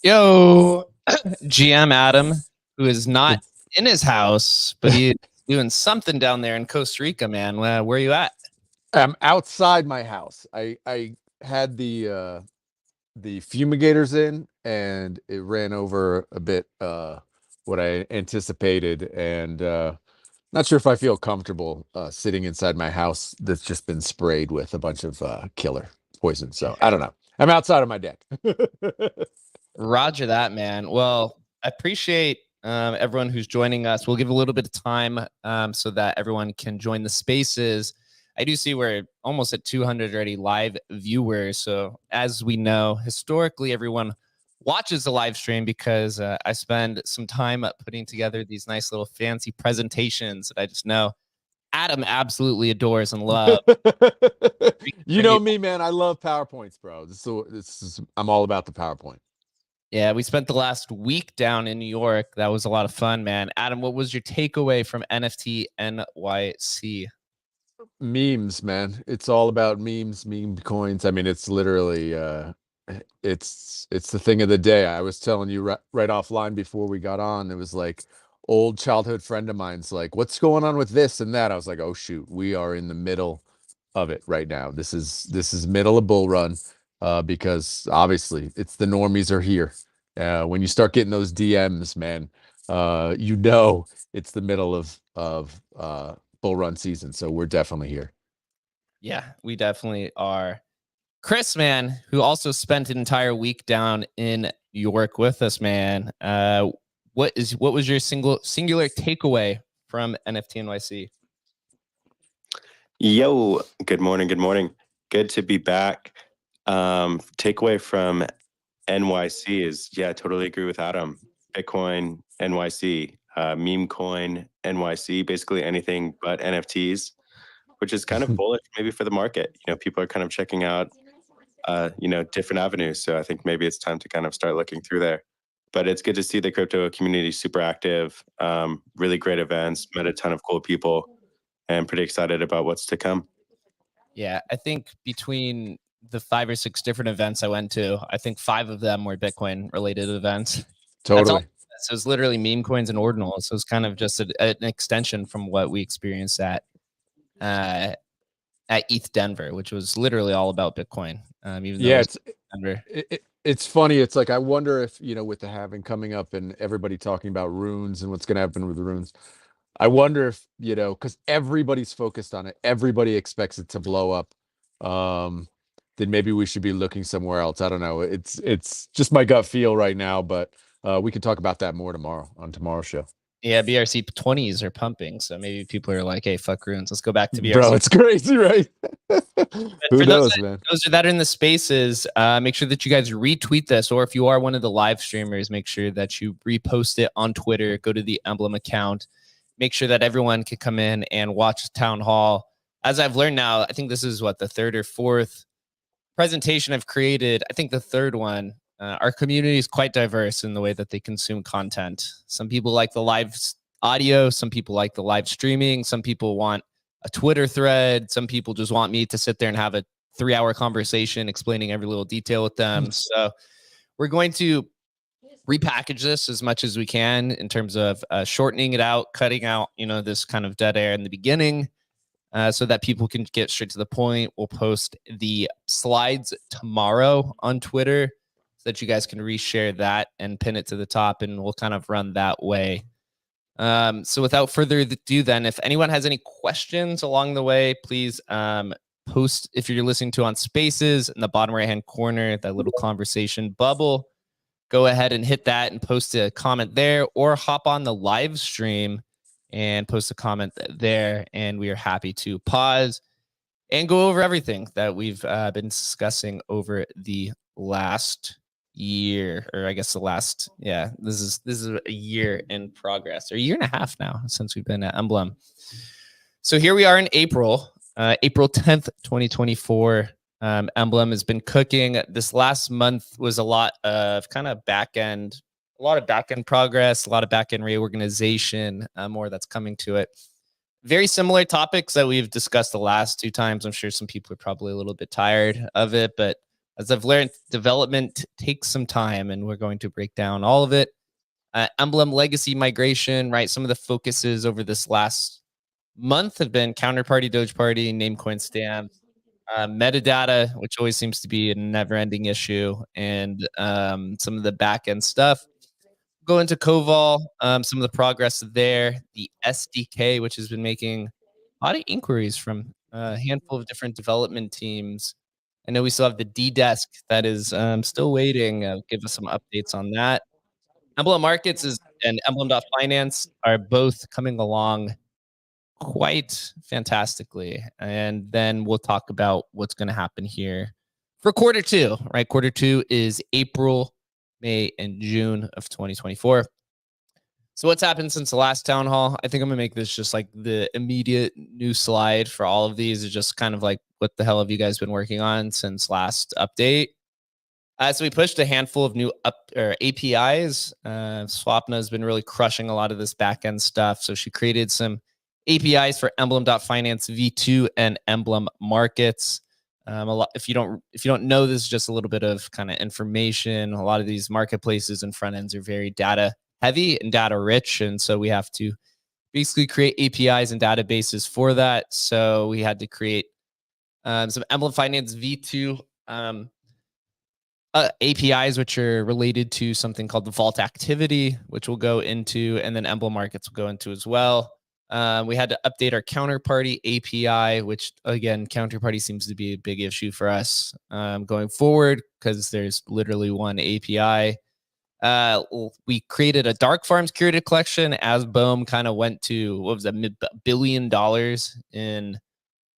Yo, GM Adam, who is not in his house, but he's doing something down there in Costa Rica, man. Where are you at? I'm outside my house. I had the fumigators in, and it ran over a bit what I anticipated, and not sure if I feel comfortable sitting inside my house that's just been sprayed with a bunch of killer poison. So I don't know. I'm outside of my deck. Roger that, man. Well, I appreciate everyone who's joining us. We'll give a little bit of time so that everyone can join the spaces. I do see we're almost at 200 already live viewers. So as we know, historically, everyone watches the live stream because I spend some time putting together these nice little fancy presentations that I just know Adam absolutely adores and loves. You know me, man. I love PowerPoints, bro. I'm all about the PowerPoint. Yeah, we spent the last week down in New York. That was a lot of fun, man. Adam, what was your takeaway from NFT NYC? Memes, man. It's all about memes, meme coins. I mean, it's literally it's the thing of the day. I was telling you right offline before we got on. It was like old childhood friend of mine's like, "What's going on with this and that?" I was like, "Oh shoot, we are in the middle of it right now. This is middle of bull run." Because obviously it's the normies are here. When you start getting those DMs, man, you know it's the middle of bull run season. So we're definitely here. Yeah, we definitely are. Chris, man, who also spent an entire week down in New York with us, man. What was your singular takeaway from NFT NYC? Yo, good morning. Good to be back. Takeaway from NYC is, yeah, totally agree with Adam. Bitcoin NYC, meme coin NYC, basically anything but NFTs, which is kind of bullish maybe for the market. You know, people are kind of checking out, different avenues. So I think maybe it's time to kind of start looking through there. but it's good to see the crypto community super active. Really great events, met a ton of cool people, and pretty excited about what's to come. Yeah, I think between the 5 or 6 different events I went to, I think 5 of them were Bitcoin related events. That's all. Totally. So it's literally meme coins and ordinals. So it's kind of just an extension from what we experienced at ETH Denver, which was literally all about Bitcoin. Even though Yeah, it was Denver. it's funny. It's like I wonder if, with the halving coming up and everybody talking about runes and what's going to happen with the runes. I wonder if, because everybody's focused on it, everybody expects it to blow up. Then maybe we should be looking somewhere else. I don't know. It's just my gut feel right now, but we can talk about that more tomorrow on tomorrow's show. Yeah, BRC 20s are pumping, so maybe people are like, "Hey, fuck runes, let's go back to BRC." Bro, it's crazy, right? Who knows, man? Those that are in the spaces, make sure that you guys retweet this, or if you are one of the live streamers, make sure that you repost it on Twitter. Go to the Emblem account. Make sure that everyone can come in and watch Townhall. As I've learned now, I think this is the 3rd or 4th presentation I've created. I think the 3rd one. Our community is quite diverse in the way that they consume content. Some people like the live audio. Some people like the live streaming. Some people want a Twitter thread. Some people just want me to sit there and have a 3-hour conversation explaining every little detail with them. So we're going to repackage this as much as we can in terms of shortening it out, cutting out, this kind of dead air in the beginning. So that people can get straight to the point. We'll post the slides tomorrow on Twitter, so that you guys can reshare that and pin it to the top, and we'll kind of run that way. So without further ado, then, if anyone has any questions along the way, please post. If you're listening to on Spaces, in the bottom right-hand corner, that little conversation bubble, go ahead and hit that and post a comment there, or hop on the live stream and post a comment there, and we are happy to pause and go over everything that we've been discussing over the last year, or I guess this is a year in progress, or a year and a half now since we've been at Emblem. So here we are in April 10th, 2024. Emblem has been cooking. This last month was a lot of back-end progress, a lot of back-end reorganization, more that's coming to it. Very similar topics that we've discussed the last 2 times. I'm sure some people are probably a little bit tired of it, but as I've learned, development takes some time, and we're going to break down all of it. Emblem legacy migration, right? Some of the focuses over this last month have been counterparty, Doge Party, Namecoin stamps, metadata, which always seems to be a never-ending issue, and some of the back-end stuff. Go into Koval, some of the progress there, the SDK, which has been making a lot of inquiries from a handful of different development teams. I know we still have the D-Desk that is still waiting. Give us some updates on that. Emblem Markets and Emblem.finance are both coming along quite fantastically. And then we'll talk about what's going to happen here for quarter 2, right? Quarter 2 is April, May, and June of 2024. So what's happened since the last town hall? I think I'm gonna make this just like the immediate new slide for all of these. Is just kind of like, what the hell have you guys been working on since last update? So we pushed a handful of new APIs. Swapna has been really crushing a lot of this backend stuff. So she created some APIs for Emblem.finance v2 and Emblem Markets. If you don't know, this is just a little bit of kind of information. A lot of these marketplaces and front ends are very data heavy and data rich, and so we have to basically create APIs and databases for that. So we had to create some Emblem Finance v2 APIs, which are related to something called the Vault Activity, which we'll go into, and then Emblem Markets will go into as well. We had to update our Counterparty API, which, again, Counterparty seems to be a big issue for us going forward because there's literally one API. We created a Dark Farms curated collection as Bohm kind of went to, what was that, $1 billion in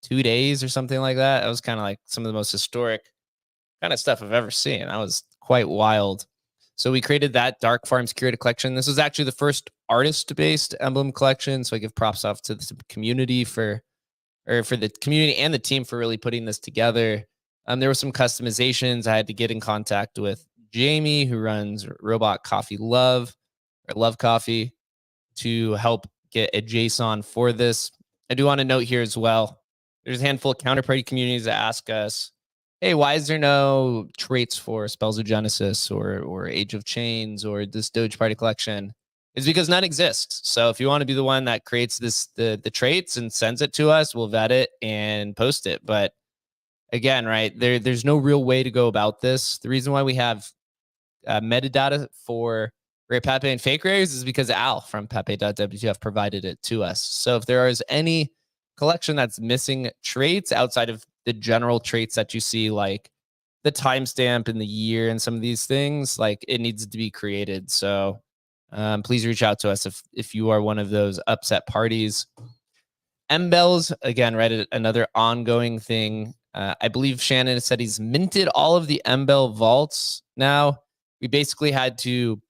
2 days or something like that. That was kind of like some of the most historic kind of stuff I've ever seen. That was quite wild. So we created that Dark Farms curated collection. This was actually the first artist-based Emblem collection. So I give props off to the community for the community and the team for really putting this together. There were some customizations. I had to get in contact with Jamie, who runs Robot Coffee Love, or Love Coffee, to help get a JSON for this. I do want to note here as well, there's a handful of counterparty communities that ask us, hey, why is there no traits for Spells of Genesis or Age of Chains or this Doge Party collection? It's because none exists. So if you want to be the one that creates the traits and sends it to us, we'll vet it and post it. But again, right, there's no real way to go about this. The reason why we have metadata for Rare Pepe and fake rares is because Al from Pepe.wtf provided it to us. So if there is any collection that's missing traits outside of the general traits that you see, like the timestamp and the year and some of these things, like it needs to be created. So please reach out to us if you are one of those upset parties. Embels, again, right, another ongoing thing. I believe Shannon said he's minted all of the Embel vaults now. We basically had to,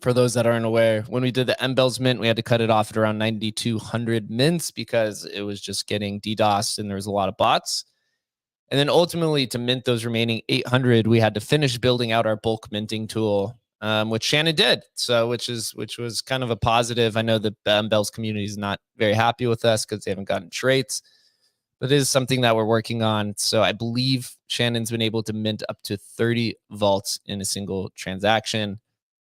for those that aren't aware, when we did the Embels mint, we had to cut it off at around 9,200 mints because it was just getting DDoS and there was a lot of bots. And then ultimately, to mint those remaining 800, we had to finish building out our bulk minting tool, which Shannon did. So, which was kind of a positive. I know the Embels community is not very happy with us because they haven't gotten traits, but it is something that we're working on. So I believe Shannon's been able to mint up to 30 vaults in a single transaction.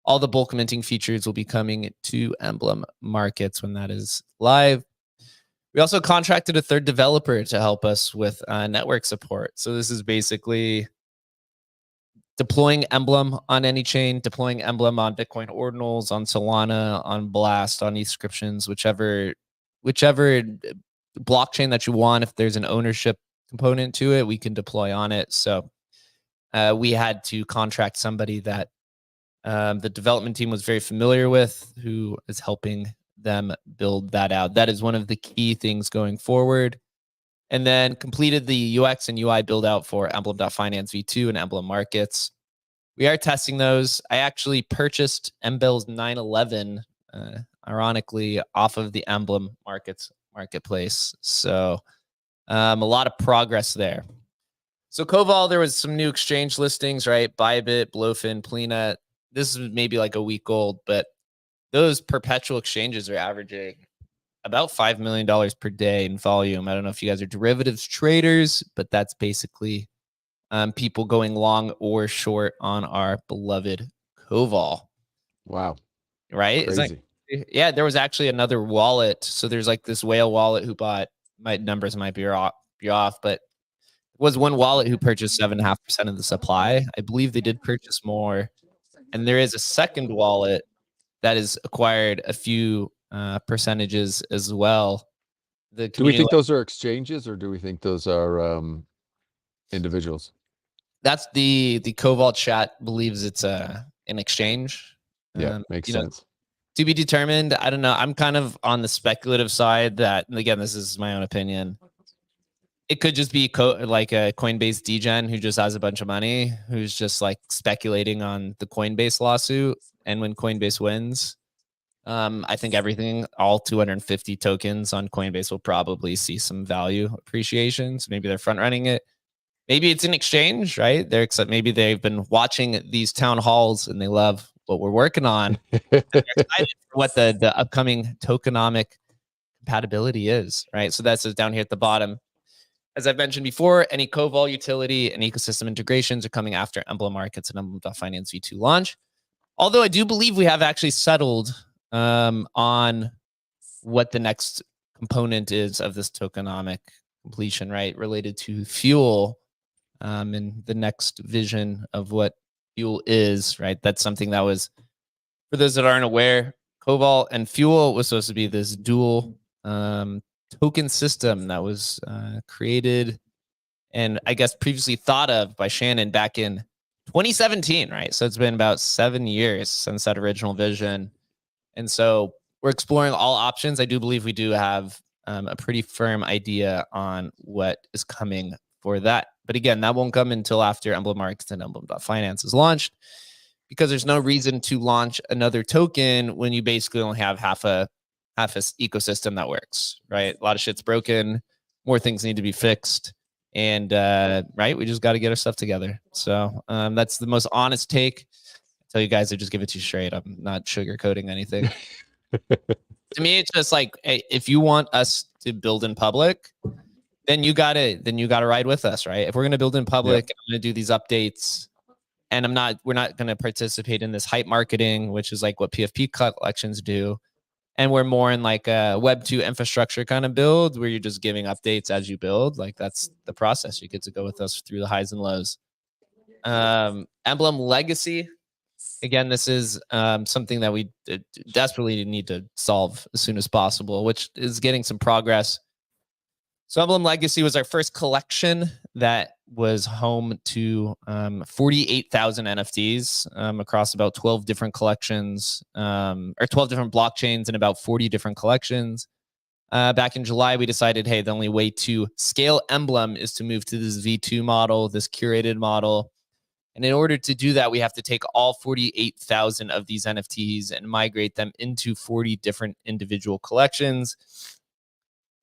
All the bulk minting features will be coming to Emblem markets when that is live. We also contracted a third developer to help us with network support. So this is basically deploying Emblem on any chain, deploying Emblem on Bitcoin ordinals, on Solana, on Blast, on Escriptions, whichever blockchain that you want. If there's an ownership component to it, we can deploy on it. So we had to contract somebody that the development team was very familiar with, who is helping them build that out. That is one of the key things going forward. And then completed the UX and UI build out for Emblem.finance v2 and Emblem Markets. We are testing those. I actually purchased Embel's 911, ironically, off of the Emblem marketplace. So a lot of progress there. So Koval, there was some new exchange listings, right? Bybit, Blowfin, Plena. This is maybe like a week old, but those perpetual exchanges are averaging about $5 million per day in volume. I don't know if you guys are derivatives traders, but that's basically people going long or short on our beloved Koval. Wow. Right? Crazy. Yeah, there was actually another wallet. So there's like this whale wallet who bought, my numbers might be off, but was one wallet who purchased 7.5% of the supply. I believe they did purchase more. And there is a second wallet that has acquired a few percentages as well. Do we think those are exchanges or do we think those are individuals? That's the Koval chat believes it's an exchange. Yeah, makes sense. To be determined. I don't know. I'm kind of on the speculative side that, and again, this is my own opinion. It could just be like a Coinbase degen who just has a bunch of money, who's just like speculating on the Coinbase lawsuit. And when Coinbase wins, I think everything, all 250 tokens on Coinbase will probably see some value appreciation. So maybe they're front running it. Maybe it's an exchange, right? Maybe they've been watching these town halls and they love what we're working on. They're excited for what the upcoming tokenomic compatibility is, right? So that's down here at the bottom. As I've mentioned before, any Koval utility and ecosystem integrations are coming after Emblem Markets and Emblem.finance v2 launch. Although I do believe we have actually settled on what the next component is of this tokenomic completion, right? Related to fuel and the next vision of what fuel is, right? That's something that was, for those that aren't aware, Koval and fuel was supposed to be this dual token system that was created and I guess previously thought of by Shannon back in 2017, right? So it's been about 7 years since that original vision. And so we're exploring all options. I do believe we do have a pretty firm idea on what is coming for that. But again, that won't come until after Emblem Markets and Emblem.finance is launched, because there's no reason to launch another token when you basically only have half a ecosystem that works, right? A lot of shit's broken. More things need to be fixed. And right, we just got to get our stuff together. So that's the most honest take. I tell you guys, I just give it to you straight. I'm not sugarcoating anything. To me, it's just like, hey, if you want us to build in public, then you gotta ride with us, right? If we're gonna build in public, I'm gonna do these updates, and we're not gonna participate in this hype marketing, which is like what PFP collections do. And we're more in like a Web2 infrastructure kind of build where you're just giving updates as you build. Like that's the process. You get to go with us through the highs and lows. Emblem Legacy. Again, this is something that we desperately need to solve as soon as possible, which is getting some progress. So Emblem Legacy was our first collection that was home to 48,000 NFTs across about 12 different collections, or 12 different blockchains and about 40 different collections. Back in July, we decided, hey, the only way to scale Emblem is to move to this V2 model, this curated model. And in order to do that, we have to take all 48,000 of these NFTs and migrate them into 40 different individual collections.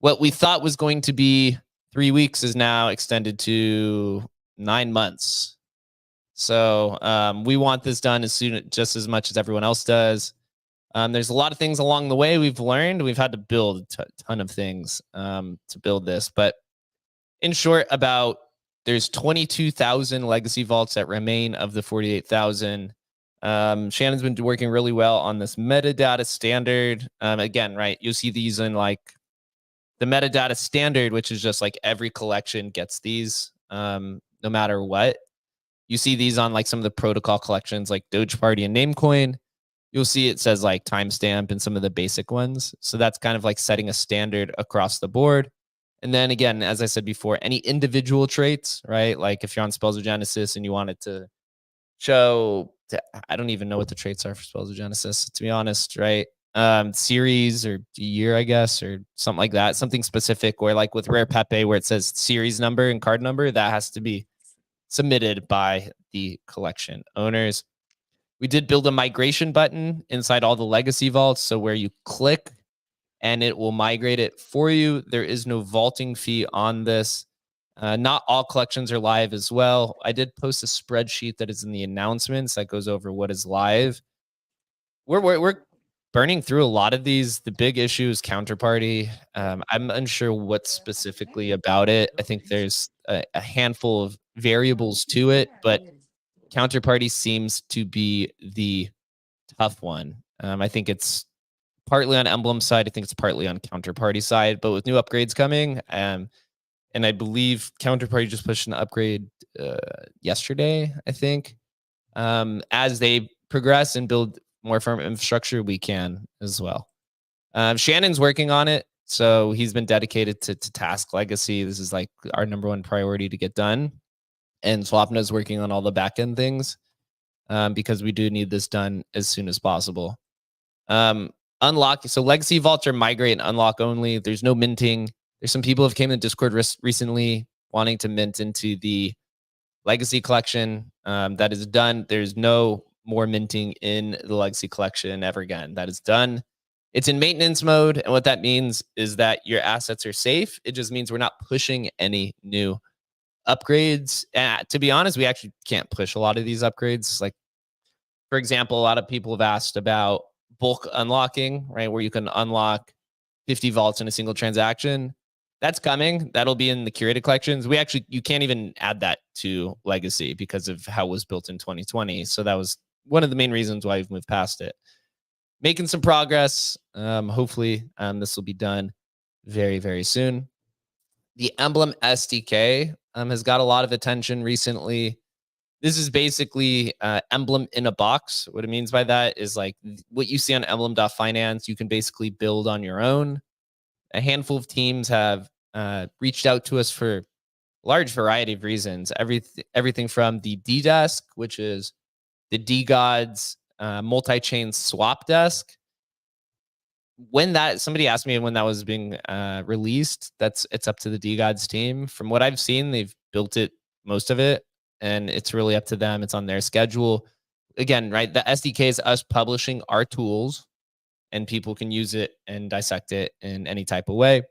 What we thought was going to be 3 weeks is now extended to 9 months. So we want this done just as much as everyone else does. There's a lot of things along the way we've learned. We've had to build a ton of things to build this. But in short, there's 22,000 legacy vaults that remain of the 48,000. Shannon's been working really well on this metadata standard. Again, right, you'll see these in like the metadata standard, which is just like every collection gets these no matter what. You see these on like some of the protocol collections like Doge Party and Namecoin. You'll see it says like timestamp and some of the basic ones. So that's kind of like setting a standard across the board. And then again, as I said before, any individual traits, right? Like if you're on Spells of Genesis and you wanted to show, I don't even know what the traits are for Spells of Genesis, to be honest, right? Series or year, I guess, or something like that, something specific, or like with Rare Pepe where it says series number and card number, that has to be submitted by the collection owners. We did build a migration button inside all the legacy vaults. So where you click and it will migrate it for you. There is no vaulting fee on this. Not all collections are live as well. I did post a spreadsheet that is in the announcements that goes over what is live. We're burning through a lot of these. The big issue is counterparty. I'm unsure what specifically about it. I think there's a handful of variables to it, but counterparty seems to be the tough one. I think it's partly on Emblem side. I think it's partly on counterparty side, but with new upgrades coming, and I believe counterparty just pushed an upgrade yesterday, I think. As they progress and build more firm infrastructure, we can as well. Shannon's working on it. So he's been dedicated to task legacy. This is like our #1 priority to get done. And Swapna is working on all the backend things because we do need this done as soon as possible. Unlock. So legacy vaults are migrate and unlock only. There's no minting. There's some people who came in Discord recently wanting to mint into the legacy collection. That is done. There's no more minting in the legacy collection ever again. That is done. It's in maintenance mode. And what that means is that your assets are safe. It just means we're not pushing any new upgrades. To be honest, we actually can't push a lot of these upgrades. Like, for example, a lot of people have asked about bulk unlocking, right? Where you can unlock 50 vaults in a single transaction. That's coming. That'll be in the curated collections. You can't even add that to legacy because of how it was built in 2020. So that was one of the main reasons why we've moved past it. Making some progress. Hopefully this will be done very, very soon. The Emblem SDK has got a lot of attention recently. This is basically Emblem in a box. What it means by that is like what you see on Emblem.finance, you can basically build on your own. A handful of teams have reached out to us for a large variety of reasons. Everything from the D-Desk, which is the DGods multi-chain swap desk. Somebody asked me when that was being released, it's up to the DGods team. From what I've seen, they've built it, most of it, and it's really up to them. It's on their schedule. Again, right, the SDK is us publishing our tools, and people can use it and dissect it in any type of way.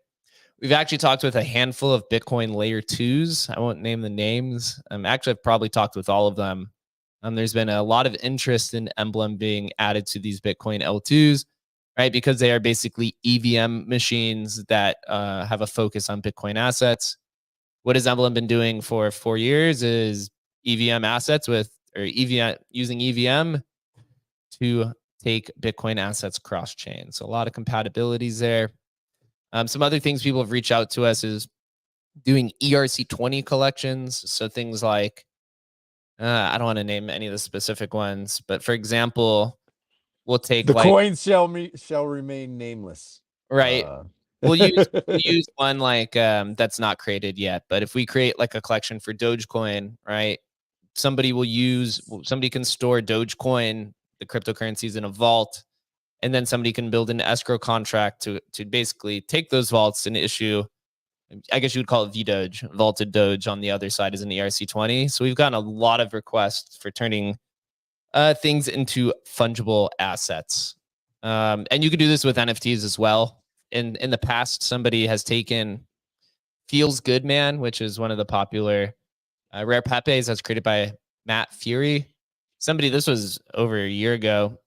We've actually talked with a handful of Bitcoin layer 2s. I won't name the names. Actually, I've probably talked with all of them. There's been a lot of interest in Emblem being added to these Bitcoin L2s, right? Because they are basically EVM machines that have a focus on Bitcoin assets. What has Emblem been doing for 4 years is EVM assets using EVM to take Bitcoin assets cross chain. So a lot of compatibilities there. Some other things people have reached out to us is doing ERC20 collections. So things like, I don't want to name any of the specific ones, but for example, we'll take The like, coins shall remain nameless. right. We'll use one like that's not created yet. But if we create like a collection for Dogecoin, right? Somebody can store Dogecoin, the cryptocurrencies, in a vault, and then somebody can build an escrow contract to basically take those vaults and issue, I guess you would call it VDoge, vaulted Doge on the other side as an ERC20. So we've gotten a lot of requests for turning things into fungible assets. And you could do this with NFTs as well. In the past, somebody has taken Feels Good Man, which is one of the popular rare pepes that's created by Matt Fury. This was over a year ago,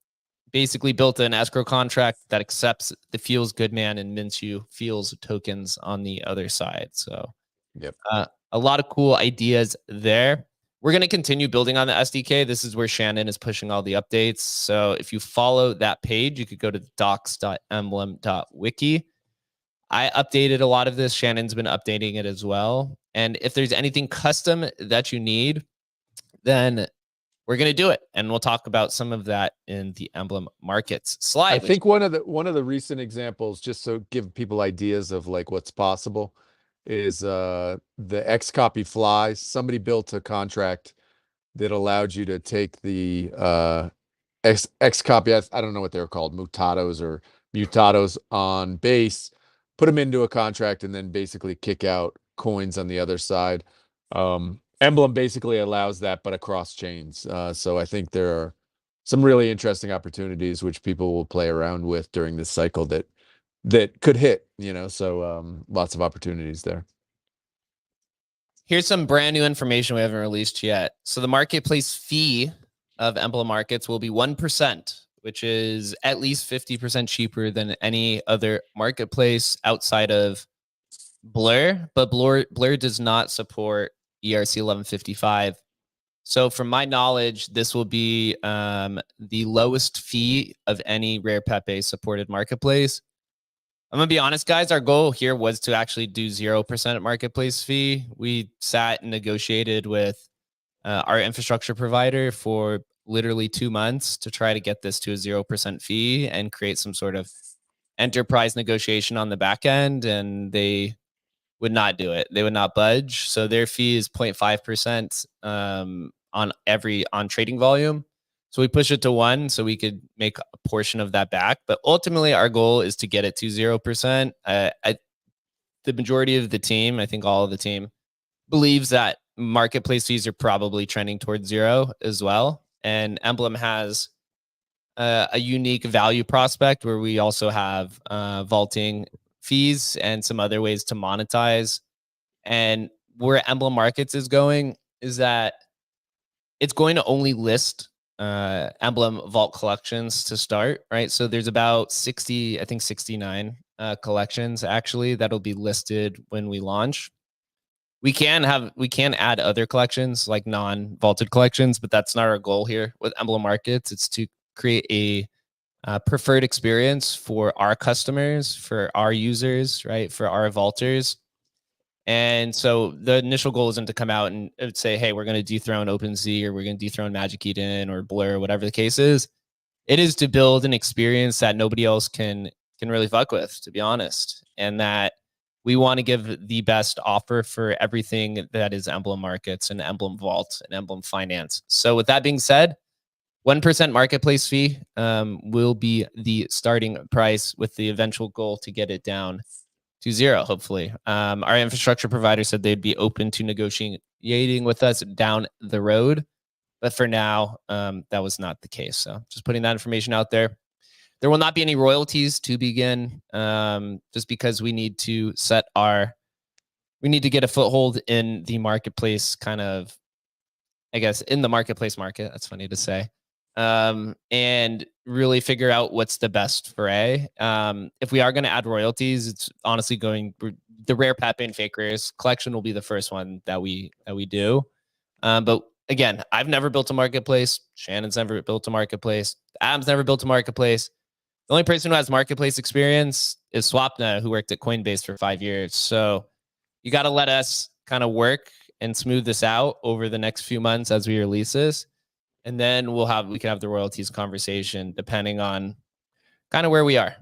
basically built an escrow contract that accepts the Feels Good Man and mints you Feels tokens on the other side. So yep. A lot of cool ideas there. We're going to continue building on the SDK. This is where Shannon is pushing all the updates. So if you follow that page, you could go to docs.emblem.wiki. I updated a lot of this. Shannon's been updating it as well. And if there's anything custom that you need, then we're going to do it. And we'll talk about some of that in the Emblem Markets slide. I think one of the recent examples, just so give people ideas of like what's possible, is the Xcopy flies. Somebody built a contract that allowed you to take the Xcopy, I don't know what they're called, mutados on base, put them into a contract, and then basically kick out coins on the other side. Emblem basically allows that, but across chains. So I think there are some really interesting opportunities which people will play around with during this cycle that could hit, so lots of opportunities there. Here's some brand new information we haven't released yet. So the marketplace fee of Emblem Markets will be 1%, which is at least 50% cheaper than any other marketplace outside of Blur. But Blur does not support ERC 1155. So from my knowledge, this will be the lowest fee of any Rare Pepe supported marketplace. I'm going to be honest, guys. Our goal here was to actually do 0% marketplace fee. We sat and negotiated with our infrastructure provider for literally 2 months to try to get this to a 0% fee and create some sort of enterprise negotiation on the back end. And they would not do it. They would not budge. So their fee is 0.5% on trading volume. So we push it to 1 so we could make a portion of that back. But ultimately, our goal is to get it to 0%. The majority of the team, I think all of the team, believes that marketplace fees are probably trending towards 0 as well. And Emblem has a unique value prospect where we also have vaulting fees and some other ways to monetize. And where Emblem Markets is going is that it's going to only list Emblem Vault collections to start, right? So there's about 69 collections actually that'll be listed when we launch. We can add other collections like non-vaulted collections, but that's not our goal here with Emblem Markets. It's to create a preferred experience for our customers, for our users, right? For our vaulters. And so the initial goal isn't to come out and say, hey, we're going to dethrone OpenSea or we're going to dethrone Magic Eden or Blur, whatever the case is. It is to build an experience that nobody else can really fuck with, to be honest. And that we want to give the best offer for everything that is Emblem Markets and Emblem Vault and Emblem Finance. So with that being said, 1% marketplace fee will be the starting price with the eventual goal to get it down to 0, hopefully. Our infrastructure provider said they'd be open to negotiating with us down the road. But for now, that was not the case. So just putting that information out there. There will not be any royalties to begin, just because we need to get a foothold in the marketplace, kind of, I guess, in the marketplace market. That's funny to say. And really figure out what's the best for A. If we are going to add royalties, it's honestly the rare Pepe and fake rares collection will be the first one that we do. But again, I've never built a marketplace. Shannon's never built a marketplace. Adam's never built a marketplace. The only person who has marketplace experience is Swapna, who worked at Coinbase for 5 years. So you got to let us kind of work and smooth this out over the next few months as we release this. And then we can have the royalties conversation depending on kind of where we are.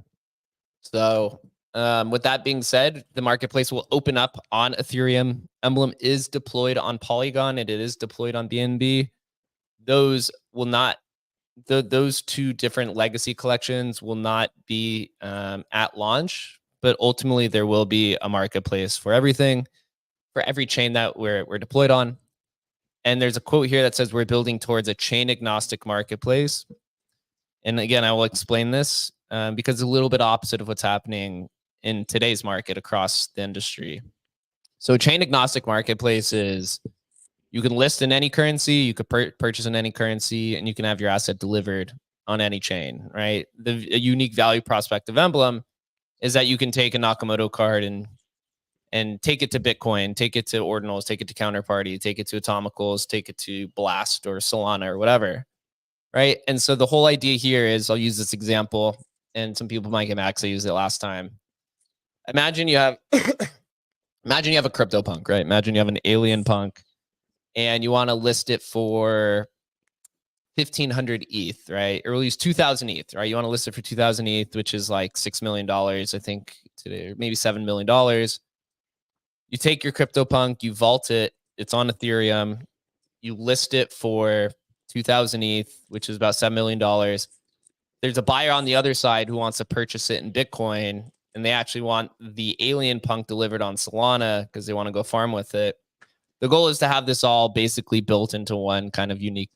So with that being said, the marketplace will open up on Ethereum. Emblem is deployed on Polygon and it is deployed on BNB. Those will not, those two different legacy collections will not be at launch, but ultimately there will be a marketplace for everything, for every chain that we're deployed on. And there's a quote here that says we're building towards a chain agnostic marketplace. And again, I will explain this because it's a little bit opposite of what's happening in today's market across the industry. So chain agnostic marketplace is you can list in any currency, you could purchase in any currency, and you can have your asset delivered on any chain, right? The unique value prospect of Emblem is that you can take a Nakamoto card and take it to Bitcoin, take it to Ordinals, take it to Counterparty, take it to Atomicals, take it to Blast or Solana or whatever, right? And so the whole idea here is, I'll use this example, and some people might get mad because I used it last time. Imagine you have, imagine you have a CryptoPunk, right? Imagine you have an alien punk, and you want to list it for 1,500 ETH, right? Or at least 2,000 ETH, right? You want to list it for 2,000 ETH, which is like $6 million, I think today, or maybe $7 million. You take your CryptoPunk, you vault it, it's on Ethereum, you list it for 2,000 ETH, which is about $7 million. There's a buyer on the other side who wants to purchase it in Bitcoin, and they actually want the alien punk delivered on Solana because they want to go farm with it. The goal is to have this all basically built into one kind of unique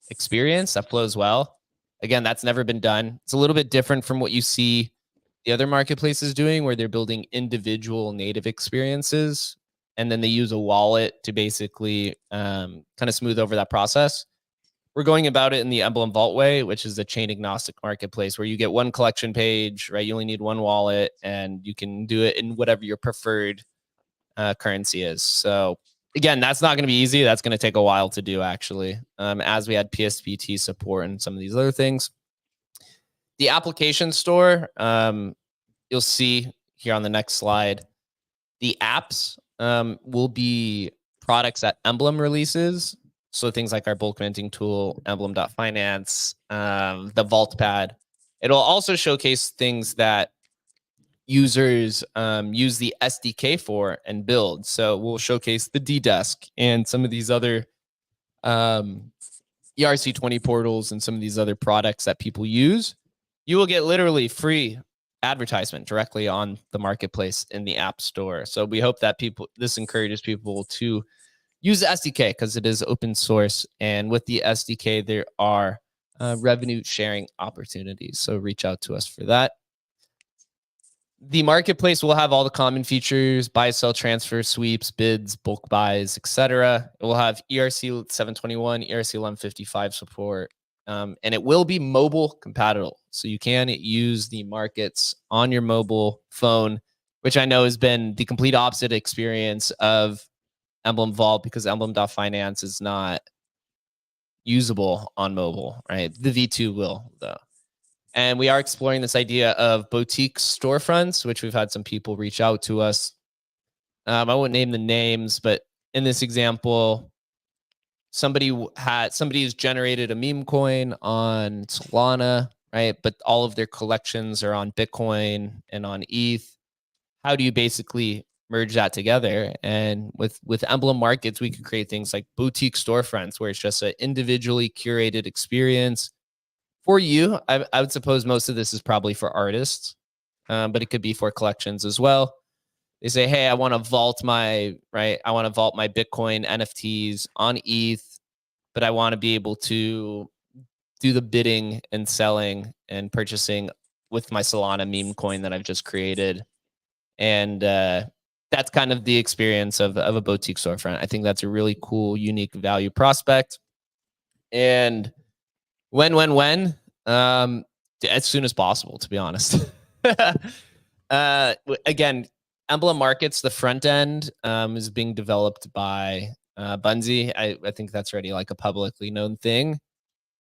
experience that flows well. Again, that's never been done. It's a little bit different from what you see the other marketplaces doing, where they're building individual native experiences, and then they use a wallet to basically kind of smooth over that process. We're going about it in the Emblem Vault way, which is a chain agnostic marketplace where you get one collection page, right? You only need one wallet, and you can do it in whatever your preferred currency is. So again, that's not going to be easy. That's going to take a while to do, actually, as we add PSPT support and some of these other things. The application store, you'll see here on the next slide, the apps will be products that Emblem releases. So things like our bulk minting tool, Emblem.finance, the Vault Pad. It'll also showcase things that users use the SDK for and build. So we'll showcase the D-Desk and some of these other ERC20 portals and some of these other products that people use. You will get literally free advertisement directly on the marketplace in the App Store. So we hope that this encourages people to use the SDK because it is open source. And with the SDK, there are revenue sharing opportunities. So reach out to us for that. The marketplace will have all the common features: buy, sell, transfer, sweeps, bids, bulk buys, etc. It will have ERC 721, ERC 1155 support. And it will be mobile compatible. So you can use the markets on your mobile phone, which I know has been the complete opposite experience of Emblem Vault, because Emblem.finance is not usable on mobile, right? The V2 will, though. And we are exploring this idea of boutique storefronts, which we've had some people reach out to us. I won't name the names, but in this example, somebody has generated a meme coin on Solana, right? But all of their collections are on Bitcoin and on ETH. How do you basically merge that together? And with Emblem Markets, we could create things like boutique storefronts, where it's just an individually curated experience for you. I would suppose most of this is probably for artists, but it could be for collections as well. They say, hey, I want to vault my Bitcoin NFTs on ETH, but I want to be able to do the bidding and selling and purchasing with my Solana meme coin that I've just created. And that's kind of the experience of a boutique storefront. I think that's a really cool, unique value prospect. And when, as soon as possible, to be honest. Again, Emblem Markets, the front end is being developed by Bunzi. I think that's already like a publicly known thing.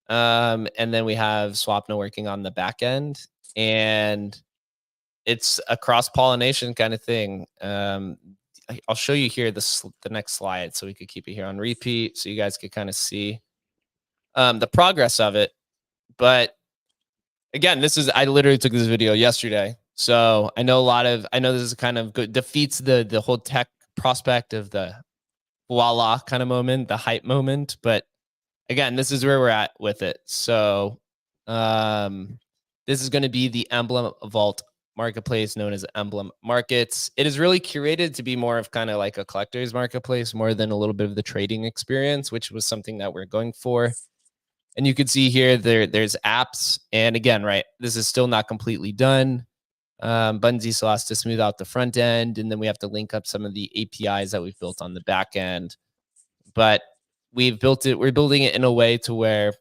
And then we have Swapna working on the back end, and it's a cross-pollination kind of thing. I'll show you here the next slide so we could keep it here on repeat so you guys could kind of see the progress of it. But again, I literally took this video yesterday. So I know this is kind of good, defeats the whole tech prospect of the voila kind of moment, the hype moment. But again, this is where we're at with it. So this is going to be the Emblem Vault marketplace known as Emblem Markets. It is really curated to be more of kind of like a collector's marketplace more than a little bit of the trading experience, which was something that we're going for. And you can see here there's apps. And again, right, this is still not completely done. Bunzi still has to smooth out the front end, and then we have to link up some of the APIs that we've built on the back end. But we're building it in a way to where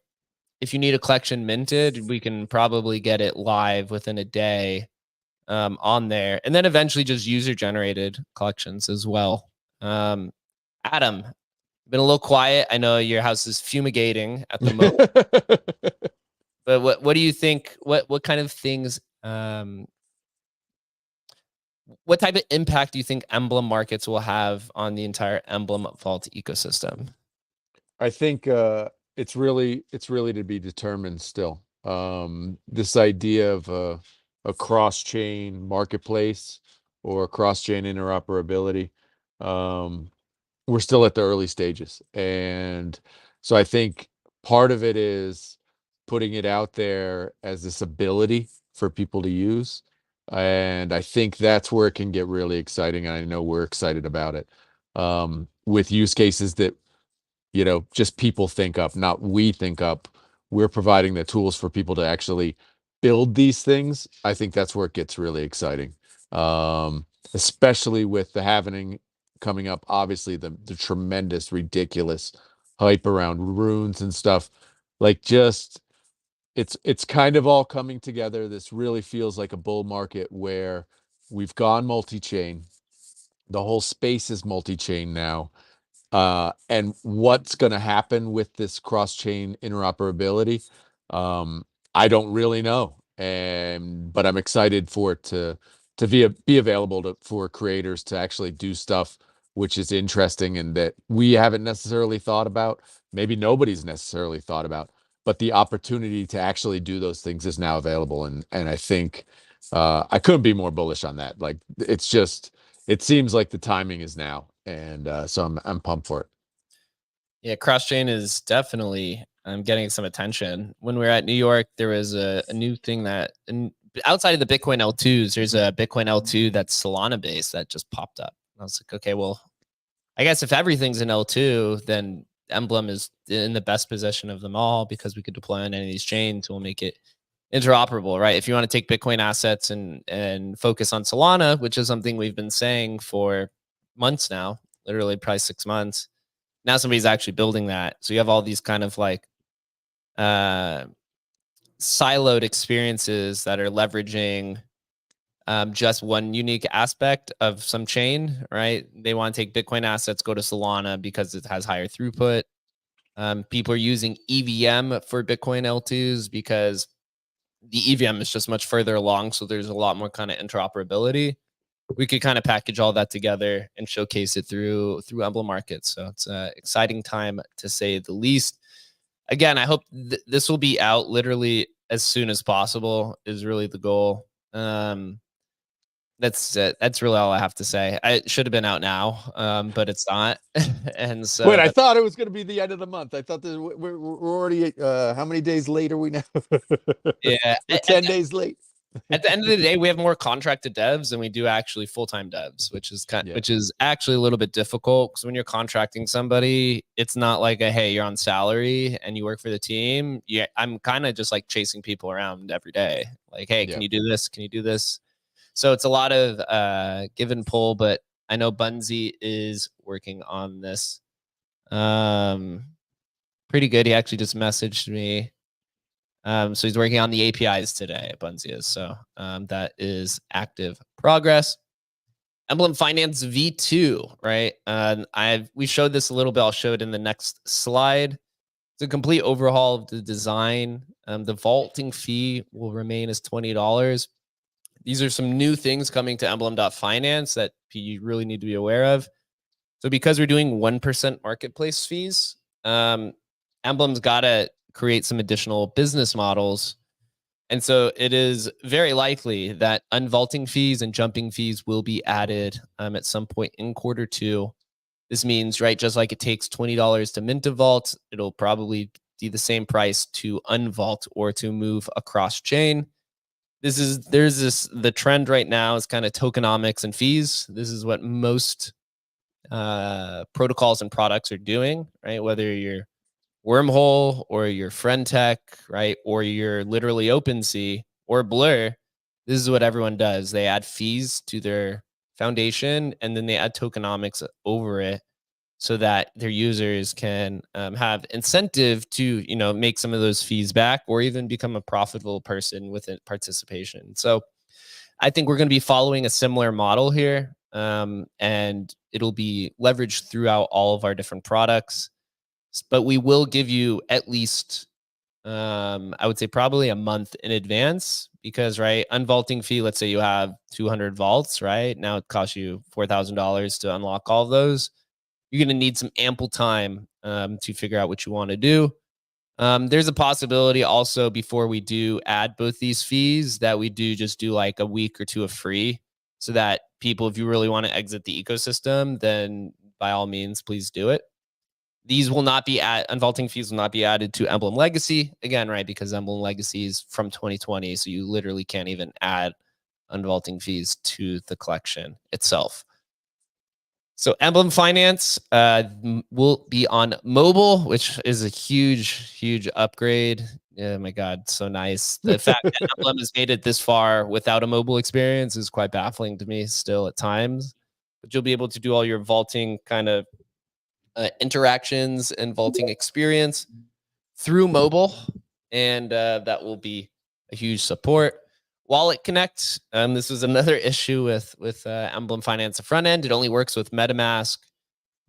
if you need a collection minted, we can probably get it live within a day on there. And then eventually just user-generated collections as well. Adam, been a little quiet. I know your house is fumigating at the moment. But what do you think? What kind of things? What type of impact do you think Emblem Markets will have on the entire Emblem Vault ecosystem? I think it's really to be determined still. This idea of a cross-chain marketplace or cross-chain interoperability, we're still at the early stages. And so I think part of it is putting it out there as this ability for people to use. And I think that's where it can get really exciting. And I know we're excited about it, with use cases that, just people think up, not we think up. We're providing the tools for people to actually build these things. I think that's where it gets really exciting, especially with the halvening coming up. Obviously, the tremendous, ridiculous hype around runes and stuff. Like, just it's kind of all coming together. This really feels like a bull market where we've gone multi-chain. The whole space is multi-chain now. And what's going to happen with this cross-chain interoperability, I don't really know. But I'm excited for it to be available for creators to actually do stuff which is interesting and that we haven't necessarily thought about. Maybe nobody's necessarily thought about, but the opportunity to actually do those things is now available. And I think I couldn't be more bullish on that. Like, it seems like the timing is now. And so I'm pumped for it. Yeah, cross-chain is definitely getting some attention. When we were at New York, there was a new thing that, outside of the Bitcoin L2s, there's a Bitcoin L2 that's Solana based that just popped up. I was like, okay, well, I guess if everything's in L2, then Emblem is in the best position of them all because we could deploy on any of these chains. We'll make it interoperable, right? If you want to take Bitcoin assets and focus on Solana, which is something we've been saying for months now, literally probably 6 months. Now somebody's actually building that. So you have all these kind of like siloed experiences that are leveraging just one unique aspect of some chain, right? They want to take Bitcoin assets, go to Solana because it has higher throughput. People are using EVM for Bitcoin L2s because the EVM is just much further along. So there's a lot more kind of interoperability. We could kind of package all that together and showcase it through Emblem Markets. So it's an exciting time to say the least. Again, I hope this will be out literally as soon as possible is really the goal. That's it. That's really all I have to say. It should have been out now, but it's not. And so, wait, I thought it was going to be the end of the month. I thought we're already how many days late are we now? Yeah, we're 10 days late. At the end of the day, we have more contracted devs than we do actually full-time devs, which is actually a little bit difficult, because when you're contracting somebody, it's not like a, hey, you're on salary and you work for the team. Yeah, I'm kind of just like chasing people around every day. Like, hey, can you do this? Can you do this? So it's a lot of give and pull, but I know Bunzi is working on this. Pretty good. He actually just messaged me. So he's working on the APIs today, Bunzi is. So that is active progress. Emblem Finance V2, right? We showed this a little bit. I'll show it in the next slide. It's a complete overhaul of the design. The vaulting fee will remain as $20. These are some new things coming to Emblem.finance that you really need to be aware of. So because we're doing 1% marketplace fees, Emblem's got to create some additional business models. And so it is very likely that unvaulting fees and jumping fees will be added at some point in Q2. This means, right, just like it takes $20 to mint a vault, it'll probably be the same price to unvault or to move across chain. The trend right now is kind of tokenomics and fees. This is what most protocols and products are doing, right? Whether you're Wormhole or your friend tech, right? Or you're literally OpenSea or Blur. This is what everyone does. They add fees to their foundation and then they add tokenomics over it so that their users can have incentive to, make some of those fees back or even become a profitable person with participation. So I think we're going to be following a similar model here, and it'll be leveraged throughout all of our different products. But we will give you at least, I would say probably a month in advance, because, right, unvaulting fee, let's say you have 200 vaults, right? Now it costs you $4,000 to unlock all of those. You're going to need some ample time to figure out what you want to do. There's a possibility also, before we do add both these fees, that we do just do like a week or two of free, so that people, if you really want to exit the ecosystem, then by all means, please do it. These will not be unvaulting fees will not be added to Emblem Legacy again, right? Because Emblem Legacy is from 2020, so you literally can't even add unvaulting fees to the collection itself. So Emblem Finance will be on mobile, which is a huge upgrade. Oh my God, so nice. The fact that Emblem has made it this far without a mobile experience is quite baffling to me still at times. But you'll be able to do all your vaulting kind of interactions and vaulting experience through mobile, and that will be a huge support. Wallet Connect, this was another issue with Emblem Finance. The front end, it only works with MetaMask.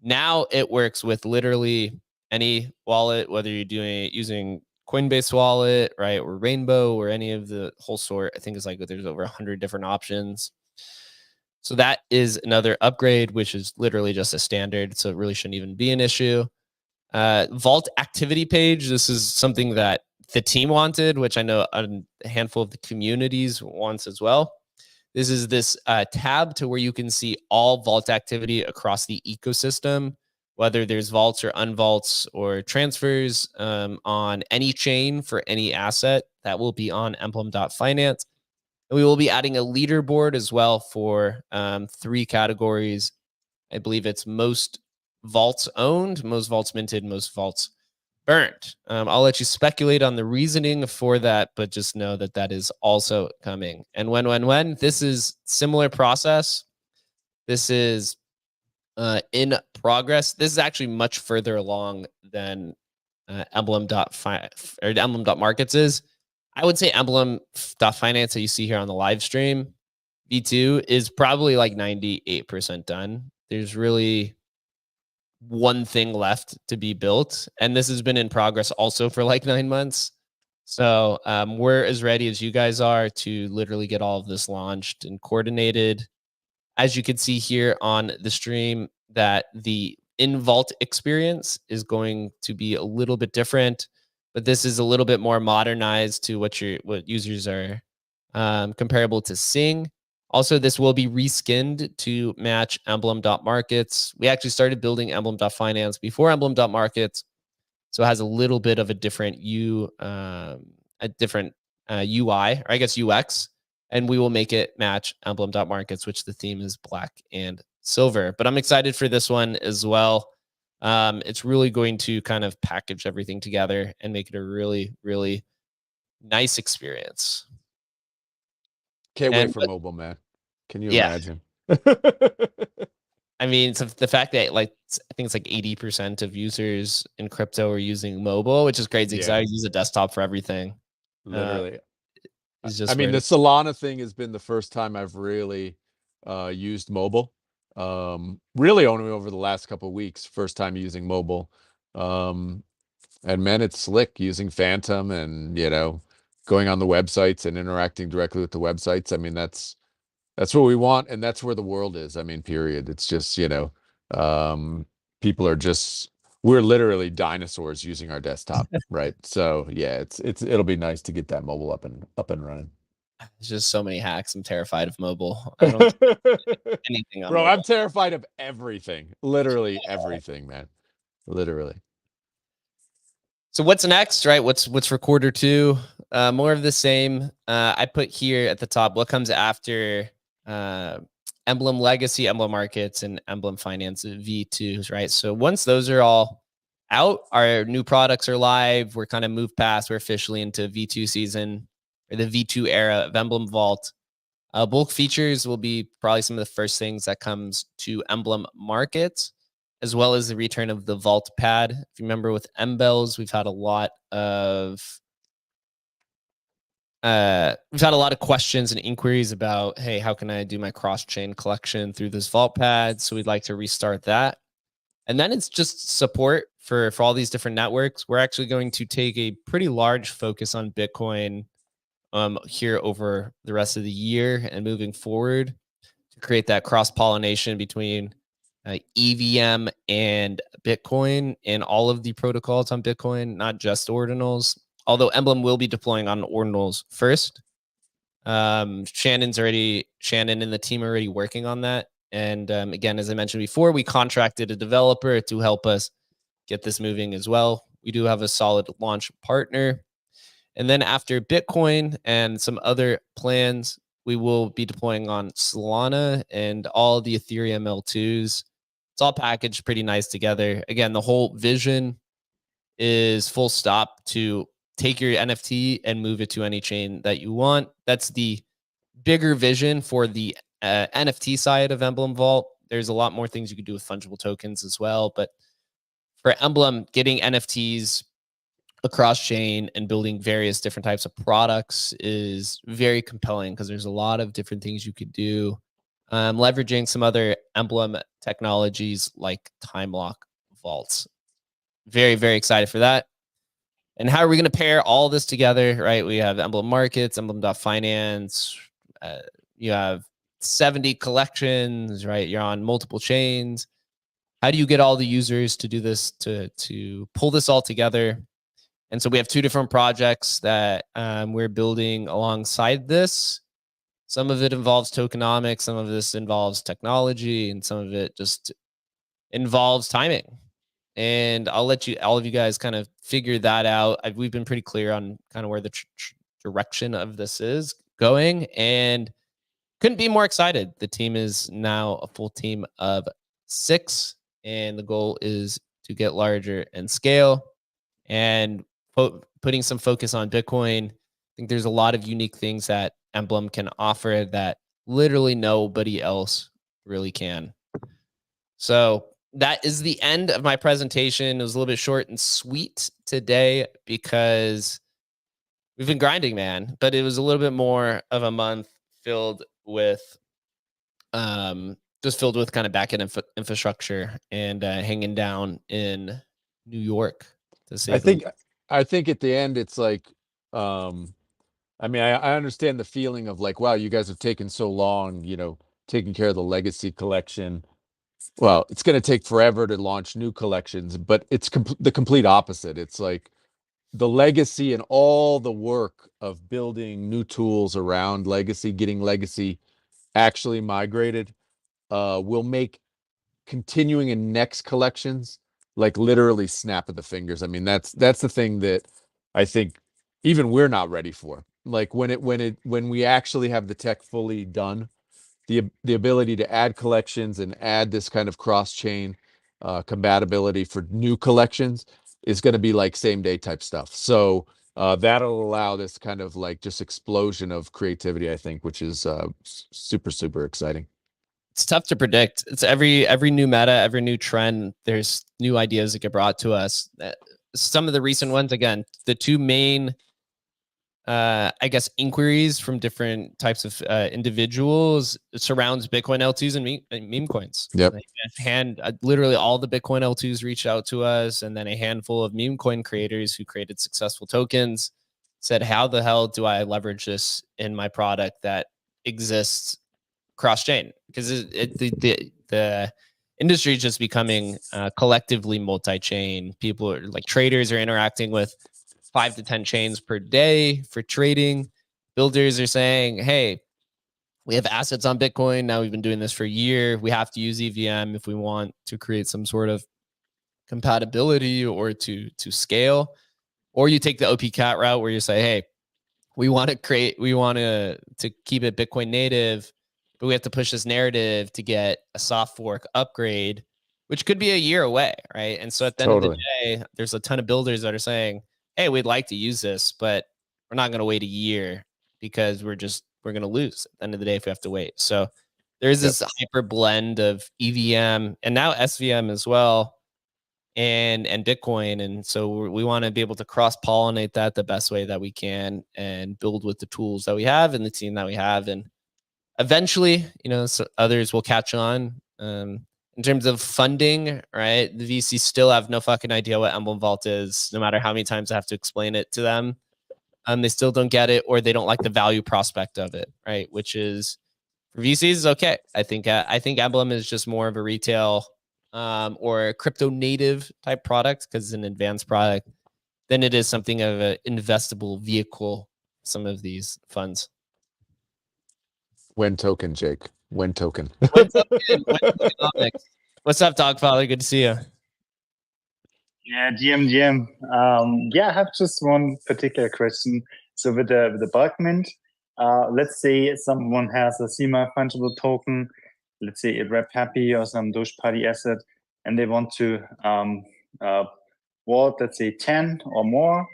Now it works with literally any wallet, whether you're doing it using Coinbase wallet, right, or Rainbow, or any of the whole sort. I think it's like there's over 100 different options. So that is another upgrade, which is literally just a standard. So it really shouldn't even be an issue. Vault activity page. This is something that the team wanted, which I know a handful of the communities wants as well. This is this tab to where you can see all vault activity across the ecosystem, whether there's vaults or unvaults or transfers on any chain for any asset. That will be on Emblem.finance. And we will be adding a leaderboard as well for 3 categories. I believe it's most vaults owned, most vaults minted, most vaults burned. I'll let you speculate on the reasoning for that, but just know that that is also coming. And when this is similar process. This is in progress. This is actually much further along than Emblem.markets is. I would say Emblem.finance that you see here on the live stream, V2, is probably like 98% done. There's really one thing left to be built, and this has been in progress also for like 9 months. So we're as ready as you guys are to literally get all of this launched and coordinated. As you can see here on the stream, that the in-vault experience is going to be a little bit different, but this is a little bit more modernized to what users are comparable to seeing. Also, this will be reskinned to match Emblem.markets. We actually started building Emblem.finance before Emblem.markets, so it has a little bit of a different UI, or I guess UX. and we will make it match Emblem.markets, which the theme is black and silver. But I'm excited for this one as well. It's really going to kind of package everything together and make it a really, really nice experience. Can't And wait for mobile, man. Can you yeah, imagine? I mean, so the fact that like I think it's like 80% of users in crypto are using mobile, which is crazy because I Yeah, use a desktop for everything. literally. Is I just mean, where the Solana thing has been the first time I've really used mobile. Really only over the last couple of weeks, first time using mobile. And man, it's slick using Phantom and, going on the websites and interacting directly with the websites. I mean, that's what we want, and that's where the world is. I mean, period. It's just, people are just we're literally dinosaurs using our desktop, right? So yeah, it'll be nice to get that mobile up and running. there's just so many hacks. I'm terrified of mobile. I don't do anything on Bro, I'm mobile. terrified of everything. Literally everything, man. Literally. So what's next, right? What's for quarter two? More of the same. I put here at the top what comes after Emblem Legacy, Emblem Markets, and Emblem Finance V2s, right? So once those are all out, our new products are live. We're kind of moved past. We're officially into V2 season or the V2 era of Emblem Vault. Bulk features will be probably some of the first things that comes to Emblem Markets, as well as the return of the Vault Pad. If you remember with Embels, we've had a lot of questions and inquiries about, hey, how can I do my cross-chain collection through this Vault Pad? So we'd like to restart that. And then it's just support for all these different networks. We're actually going to take a pretty large focus on Bitcoin here over the rest of the year and moving forward to create that cross-pollination between EVM and Bitcoin and all of the protocols on Bitcoin, not just ordinals. Although Emblem will be deploying on ordinals first. Shannon and the team are already working on that. And again, as I mentioned before, we contracted a developer to help us get this moving as well. We do have a solid launch partner. And then after Bitcoin and some other plans, we will be deploying on Solana and all the Ethereum L2s. It's all packaged pretty nice together. Again, the whole vision is full stop to take your NFT and move it to any chain that you want. That's the bigger vision for the NFT side of Emblem Vault. There's a lot more things you could do with fungible tokens as well. But for Emblem, getting NFTs across chain and building various different types of products is very compelling because there's a lot of different things you could do. Leveraging some other Emblem technologies like time lock vaults. Very, very excited for that. And how are we going to pair all this together, right? We have Emblem Markets, Emblem.finance. You have 70 collections, right? You're on multiple chains. How do you get all the users to do this, to pull this all together? And so we have two different projects that we're building alongside this. Some of it involves tokenomics, some of this involves technology, and some of it just involves timing. And I'll let all of you guys kind of figure that out. We've been pretty clear on kind of where the direction of this is going, and couldn't be more excited. The team is now a full team of 6, and the goal is to get larger and scale. And putting some focus on Bitcoin, I think there's a lot of unique things that Emblem can offer that literally nobody else really can. So that is the end of my presentation. It was a little bit short and sweet today because we've been grinding, man. But it was a little bit more of a month filled with just filled with kind of backend infrastructure and hanging down in New York, to say I the least. think at the end it's like, I mean, I understand the feeling of like, wow, you guys have taken so long, taking care of the legacy collection. Well, it's going to take forever to launch new collections, but it's the complete opposite. It's like the legacy and all the work of building new tools around legacy, getting legacy actually migrated, will make continuing in next collections like literally snap of the fingers. I mean, that's the thing that I think even we're not ready for. like when we actually have the tech fully done, the ability to add collections and add this kind of cross-chain compatibility for new collections is going to be like same day type stuff. So that'll allow this kind of like just explosion of creativity, I think, which is super, super exciting. It's tough to predict. It's every new meta, every new trend. There's new ideas that get brought to us. Some of the recent ones, again, the two main, I guess, inquiries from different types of individuals surrounds Bitcoin L2s and meme coins. Yep. Like, literally all the Bitcoin L2s reached out to us, and then a handful of meme coin creators who created successful tokens said, "How the hell do I leverage this in my product that exists cross chain?" Because the industry is just becoming collectively multi-chain. People are like, traders are interacting with 5 to 10 chains per day for trading. Builders are saying, "Hey, we have assets on Bitcoin. Now we've been doing this for a year. We have to use EVM if we want to create some sort of compatibility or to scale." Or you take the OP cat route where you say, "Hey, we want to keep it Bitcoin native, but we have to push this narrative to get a soft fork upgrade, which could be a year away," right? And so at the end of the day, there's a ton of builders that are saying, "Hey, we'd like to use this, but we're not going to wait a year because we're going to lose at the end of the day if we have to wait." So there's this hyper blend of EVM and now SVM as well, and Bitcoin. And so we want to be able to cross pollinate that the best way that we can and build with the tools that we have and the team that we have. And eventually, so others will catch on. In terms of funding, right? The VCs still have no fucking idea what Emblem Vault is, no matter how many times I have to explain it to them. They still don't get it, or they don't like the value prospect of it, right? Which is, for VCs, is okay. I think Emblem is just more of a retail or a crypto native type product because it's an advanced product than it is something of an investable vehicle. Some of these funds. When token, Jake. When token. When tokenomics. What's up, Dogfather? Good to see you. Yeah, GM. I have just one particular question. So with the bulk mint, let's say someone has a semi-fungible token, let's say a Rep Happy or some Doge Party asset, and they want to vault, let's say 10 or more.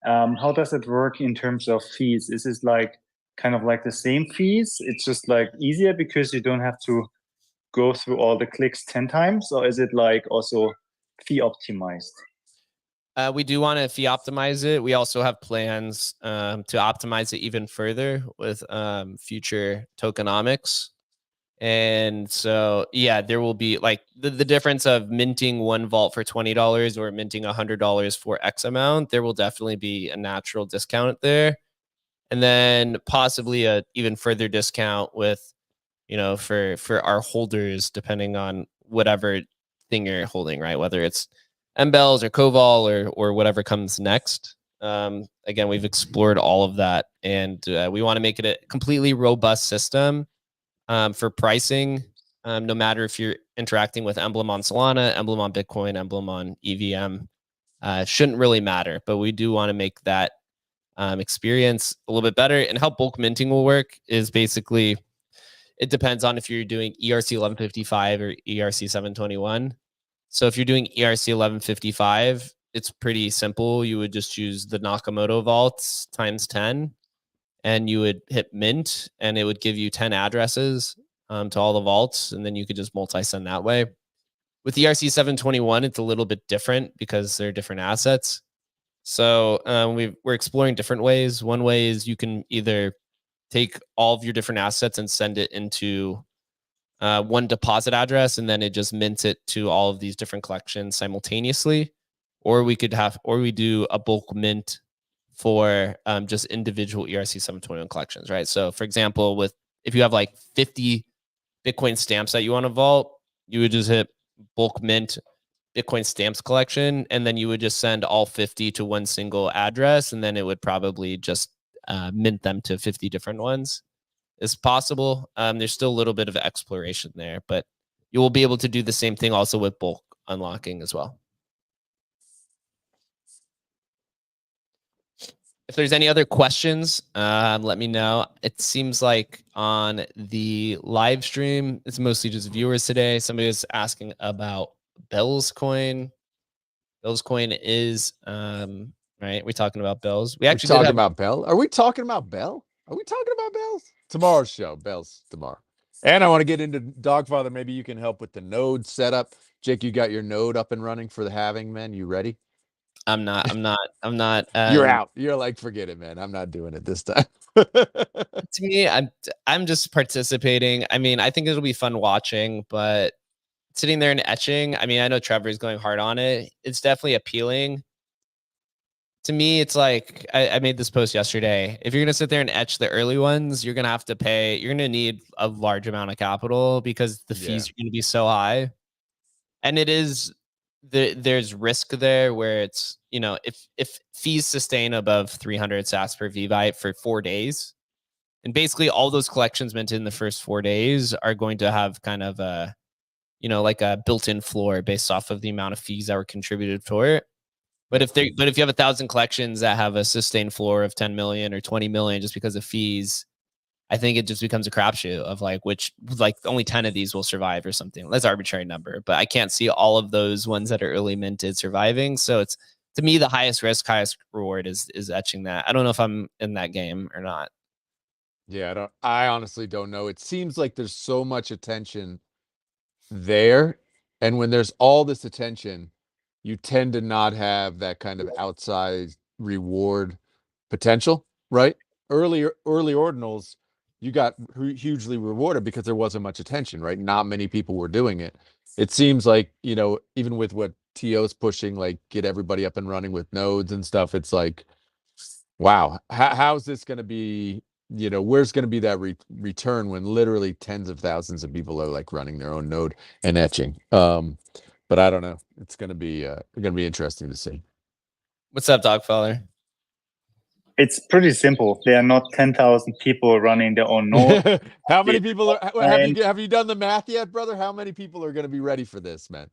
How does it work in terms of fees? Is this like kind of like the same fees? It's just like easier because you don't have to go through all the clicks 10 times, or is it like also fee optimized? We do want to fee optimize it. We also have plans to optimize it even further with future tokenomics. And so, yeah, there will be like the difference of minting one vault for $20 or minting $100 for X amount. There will definitely be a natural discount there. And then possibly a even further discount with, for our holders, depending on whatever thing you're holding, right? Whether it's MBELs or Koval or whatever comes next. Again, we've explored all of that, and we want to make it a completely robust system for pricing. No matter if you're interacting with Emblem on Solana, Emblem on Bitcoin, Emblem on EVM, shouldn't really matter. But we do want to make that experience a little bit better. And how bulk minting will work is basically, it depends on if you're doing ERC 1155 or ERC 721. So if you're doing ERC 1155, it's pretty simple. You would just use the Nakamoto vaults times 10, and you would hit mint, and it would give you 10 addresses to all the vaults, and then you could just multi-send that way. With ERC 721, it's a little bit different because they're different assets. So we're exploring different ways. One way is you can either take all of your different assets and send it into one deposit address, and then it just mints it to all of these different collections simultaneously. Or we do a bulk mint for just individual ERC 721 collections, right? So for example, if you have like 50 Bitcoin stamps that you want to vault, you would just hit bulk mint Bitcoin stamps collection, and then you would just send all 50 to one single address, and then it would probably just mint them to 50 different ones. It's possible. There's still a little bit of exploration there, but you will be able to do the same thing also with bulk unlocking as well. if there's any other questions, let me know. It seems like on the live stream, it's mostly just viewers today. Somebody was asking about Bell's coin. Bell's coin is right. We're talking about Bells. We actually talking about Bell. Are we talking about Bell? Are we talking about Bells? Tomorrow's show. Bells tomorrow. And I want to get into Dogfather. Maybe you can help with the node setup. Jake, you got your node up and running for the halving, man. You ready? I'm not. You're out. You're like, forget it, man. I'm not doing it this time. To me, I'm just participating. I mean, I think it'll be fun watching, but sitting there and etching, I mean, I know Trevor is going hard on it. It's definitely appealing. To me, it's like I made this post yesterday. If you're gonna sit there and etch the early ones, you're gonna have to pay. You're gonna need a large amount of capital because the fees are gonna be so high, and it is. There's risk there where it's, you know, if fees sustain above 300 sats per VByte for 4 days, and basically all those collections minted in the first 4 days are going to have kind of a, you know, like a built-in floor based off of the amount of fees that were contributed for it. But if you have 1,000 collections that have a sustained floor of 10 million or 20 million just because of fees, I think it just becomes a crapshoot of like only 10 of these will survive or something. That's an arbitrary number, but I can't see all of those ones that are early minted surviving. So it's, to me, the highest risk, highest reward is etching that. I don't know if I'm in that game or not. Yeah, I honestly don't know. It seems like there's so much attention there, and when there's all this attention, you tend to not have that kind of outsized reward potential, right? Early ordinals, you got hugely rewarded because there wasn't much attention, right? Not many people were doing it. It seems like, you know, even with what TO's pushing, like get everybody up and running with nodes and stuff, it's like, wow, how's this going to be? You know, where's going to be that return when literally tens of thousands of people are like running their own node and etching? But I don't know. It's going to be interesting to see. What's up, Dogfather? It's pretty simple. There are not 10,000 people running their own node. How many people have you done the math yet, brother? How many people are going to be ready for this, man?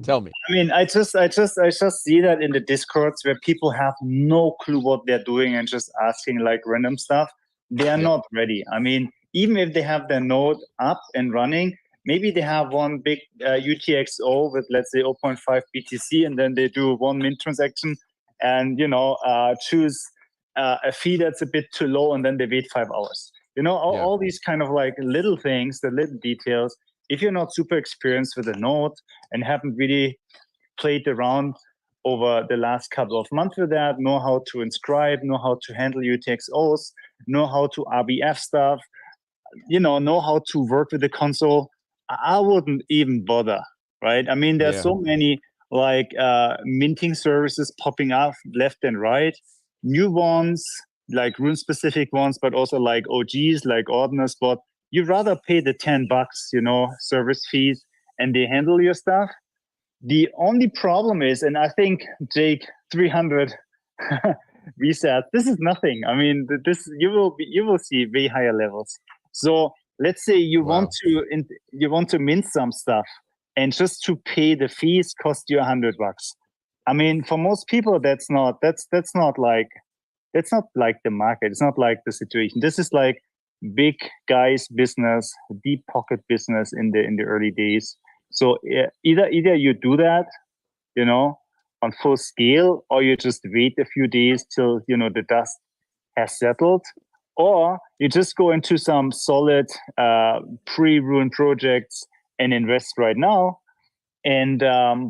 Tell me. I mean, I just see that in the discords where people have no clue what they're doing and just asking like random stuff. They are not ready. I mean, even if they have their node up and running, maybe they have one big UTXO with, let's say, 0.5 BTC, and then they do one mint transaction and, you know, choose a fee that's a bit too low, and then they wait 5 hours. You know, all these kind of like little things, the little details. If you're not super experienced with a node and haven't really played around over the last couple of months with that, know how to inscribe, know how to handle UTXOs, know how to RBF stuff, you know how to work with the console, I wouldn't even bother, right? I mean, there's so many like minting services popping up left and right, new ones, like rune-specific ones, but also like OGs, like Ordner Spot. You'd rather pay the $10, you know, service fees, and they handle your stuff. The only problem is, and I think Jake 300 reset, this is nothing. I mean, this you will see way higher levels. So let's say you want to mint some stuff, and just to pay the fees cost you $100. I mean, for most people, that's not like the market. It's not like the situation. This is like big guys business, deep pocket business in the early days. So either you do that, you know, on full scale, or you just wait a few days till, you know, the dust has settled, or you just go into some solid pre-rune projects and invest right now. And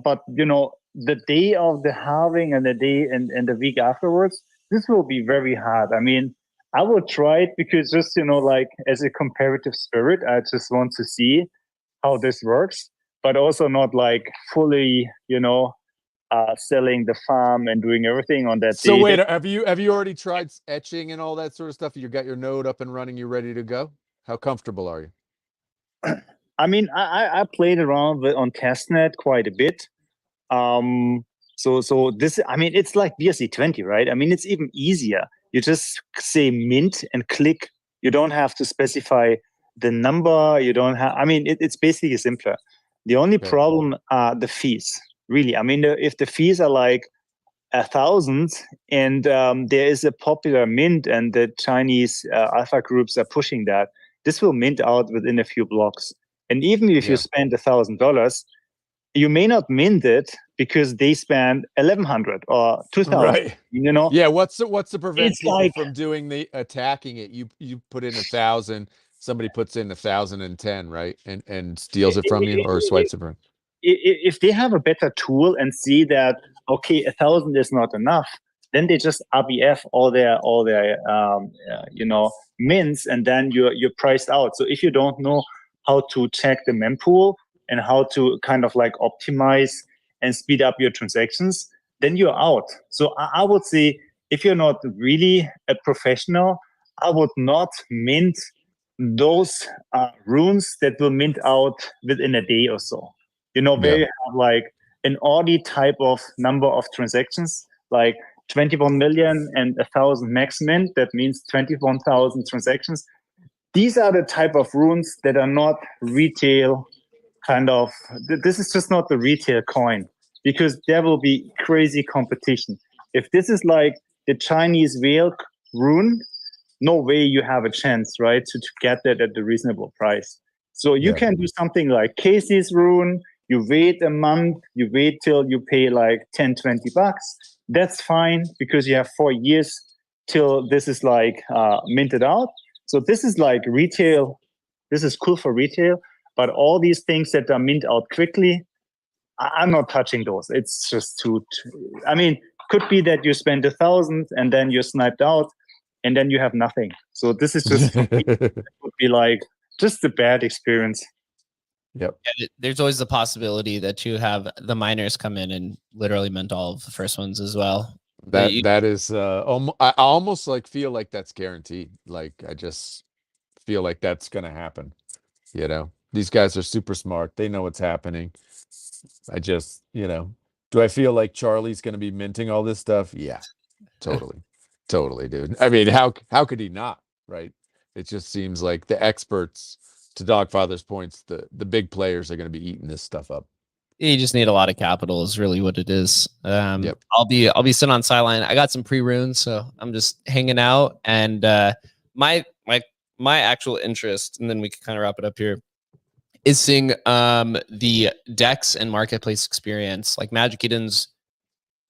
but you know, the day of the halving and the day and the week afterwards, this will be very hard. I mean, I will try it because just, you know, like as a comparative spirit, I just want to see how this works, but also not like fully, you know, selling the farm and doing everything on that day. So wait, have you already tried etching and all that sort of stuff? You got your node up and running, you're ready to go? How comfortable are you? I mean, I played around on testnet quite a bit. So this, I mean, it's like BSC20, right? I mean, it's even easier. You just say mint and click. You don't have to specify the number. You don't have, I mean, it's basically simpler. The only problem are the fees, really. I mean, if the fees are like 1,000, and there is a popular mint, and the Chinese alpha groups are pushing that. This will mint out within a few blocks. And even if you spend $1,000, you may not mint it because they spend 1,100 or 2,000. Right. You know. Yeah. What's to prevent It's people like- from doing the attacking it? You put in 1,000, somebody puts in 1,010, right, and steals it from you or swipes it from. If they have a better tool and see that, okay, 1,000 is not enough, then they just RBF all their mints, and then you're priced out. So if you don't know how to check the mempool and how to kind of like optimize and speed up your transactions, then you're out. So I would say, if you're not really a professional, I would not mint those runes that will mint out within a day or so. Where you have like an orderly type of number of transactions, like 21 million and 1,000 max mint. That means 21,000 transactions. These are the type of runes that are not retail kind of. This is just not the retail coin, because there will be crazy competition. If this is like the Chinese whale rune, no way you have a chance, right, to get that at a reasonable price. So you can do something like Casey's rune. You wait a month, you wait till you pay like 10, 20 bucks. That's fine, because you have 4 years till this is like minted out. So this is like retail. This is cool for retail, but all these things that are mint out quickly, I'm not touching those. It's just I mean, could be that you spend 1,000 and then you're sniped out and then you have nothing. So this is just, for me, it would be like just a bad experience. Yep. Yeah, there's always the possibility that you have the miners come in and literally mint all of the first ones as well. That is I almost like feel like that's guaranteed. Like I just feel like that's gonna happen. These guys are super smart. They know what's happening. I just, do I feel like Charlie's gonna be minting all this stuff? Yeah, totally. Totally, dude. I mean, how could he not, right? It just seems like the experts, to Dogfather's points, the big players are going to be eating this stuff up. You just need a lot of capital is really what it is. Yep. I'll be sitting on sideline. I got some pre-runes, so I'm just hanging out. And my actual interest, and then we can kind of wrap it up here, is seeing the DEX and marketplace experience. Like Magic Eden's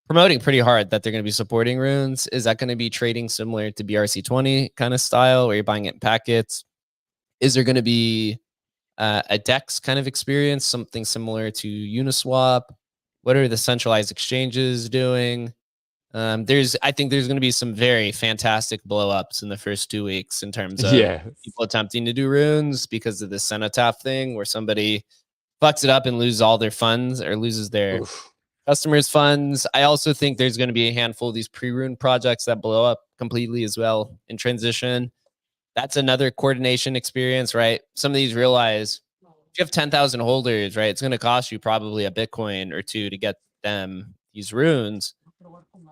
promoting pretty hard that they're going to be supporting runes. Is that going to be trading similar to BRC20 kind of style, where you're buying it in packets? Is there going to be a DEX kind of experience, something similar to Uniswap? What are the centralized exchanges doing? I think there's going to be some very fantastic blow-ups in the first 2 weeks in terms of people attempting to do runes because of the cenotaph thing, where somebody fucks it up and loses all their funds or loses their customers' funds. I also think there's going to be a handful of these pre-rune projects that blow up completely as well in transition. That's another coordination experience, right? Some of these realize if you have 10,000 holders, right, it's going to cost you probably a Bitcoin or two to get them these runes.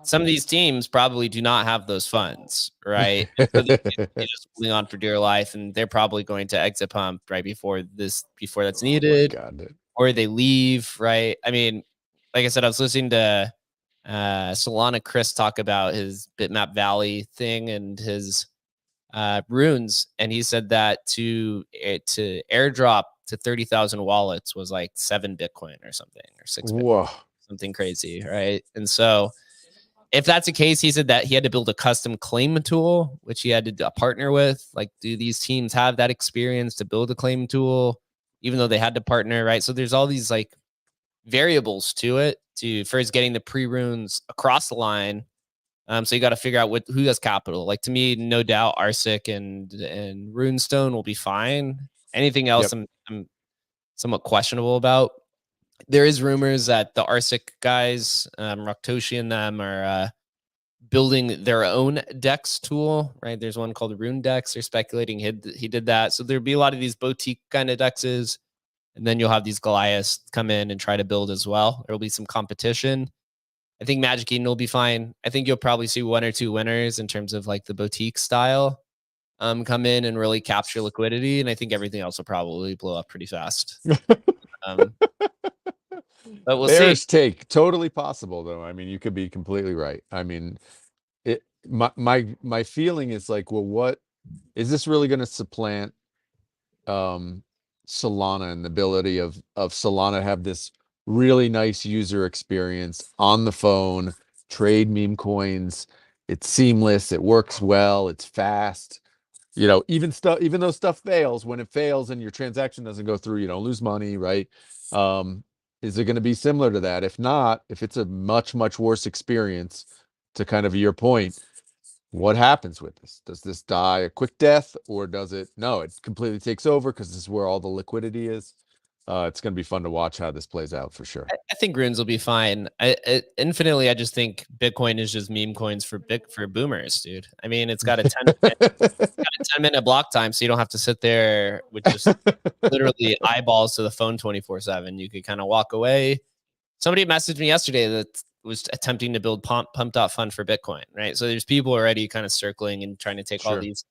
Some of these teams probably do not have those funds, right? So they're just holding on for dear life, and they're probably going to exit pump right before that's needed, or they leave, right? I mean, like I said, I was listening to Solana Chris talk about his Bitmap Valley thing and his runes, and he said that to airdrop to 30,000 wallets was like 7 Bitcoin or something, or 6 Bitcoin, something crazy, right? And so if that's the case, he said that he had to build a custom claim tool, which he had to partner with. Like, do these teams have that experience to build a claim tool, even though they had to partner, right? So there's all these like variables to it, to first getting the pre-runes across the line. So you got to figure out who has capital. Like, to me, no doubt RSIC and Runestone will be fine. Anything else, I'm somewhat questionable about. There is rumors that the RSIC guys, Raktoshi and them, are building their own DEX tool, right? There's one called Rune Dex. They're speculating he did that. So there'll be a lot of these boutique kind of DEXs. And then you'll have these Goliaths come in and try to build as well. There'll be some competition. I think Magic Eden will be fine. I think you'll probably see 1 or 2 winners in terms of like the boutique style come in and really capture liquidity. And I think everything else will probably blow up pretty fast. But we'll Bearish see. take, totally possible though. I mean, you could be completely right. I mean, my feeling is like, well, what is this really going to supplant Solana and the ability of Solana to have this really nice user experience on the phone, trade meme coins. It's seamless, it works well, it's fast. You know, even though stuff fails, when it fails and your transaction doesn't go through, you don't lose money, right? Is it going to be similar to that? If not, if it's a much, much worse experience, to kind of your point, what happens with this? Does this die a quick death, or does it? No, it completely takes over because this is where all the liquidity is. It's going to be fun to watch how this plays out for sure. I think runes will be fine. Infinitely, I just think Bitcoin is just meme coins for boomers, dude. I mean, it's got a 10-minute block time, so you don't have to sit there with just literally eyeballs to the phone 24/7. You could kind of walk away. Somebody messaged me yesterday that was attempting to build pump.fund for Bitcoin, right? So there's people already kind of circling and trying to take all these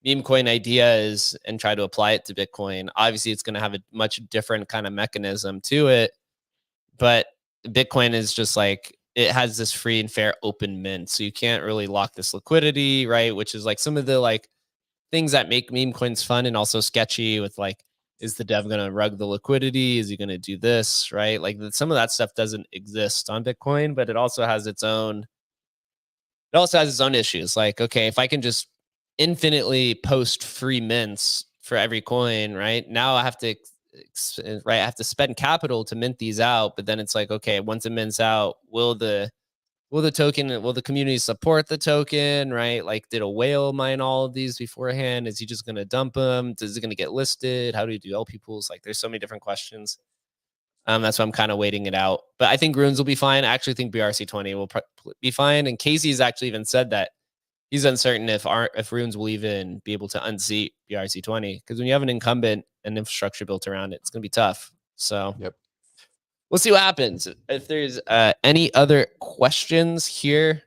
meme coin ideas and try to apply it to Bitcoin. Obviously, it's going to have a much different kind of mechanism to it, but Bitcoin is just like, it has this free and fair open mint, so you can't really lock this liquidity, right? Which is like some of the like things that make meme coins fun and also sketchy with like, is the dev going to rug the liquidity? Is he going to do this, right? Like some of that stuff doesn't exist on Bitcoin, but it also has its own issues. Like, okay, if I can just infinitely post free mints for every coin, right? Now I have to spend capital to mint these out, but then it's like, okay, once it mints out, will the community support the token, right? Like, did a whale mine all of these beforehand? Is he just going to dump them? Is it going to get listed? How do you do LP pools? Like, there's so many different questions. That's why I'm kind of waiting it out. But I think runes will be fine. I actually think BRC20 will be fine. And Casey's actually even said that he's uncertain if runes will even be able to unseat BRC20, because when you have an incumbent and infrastructure built around it, it's going to be tough. So yep. We'll see what happens. If there's any other questions here,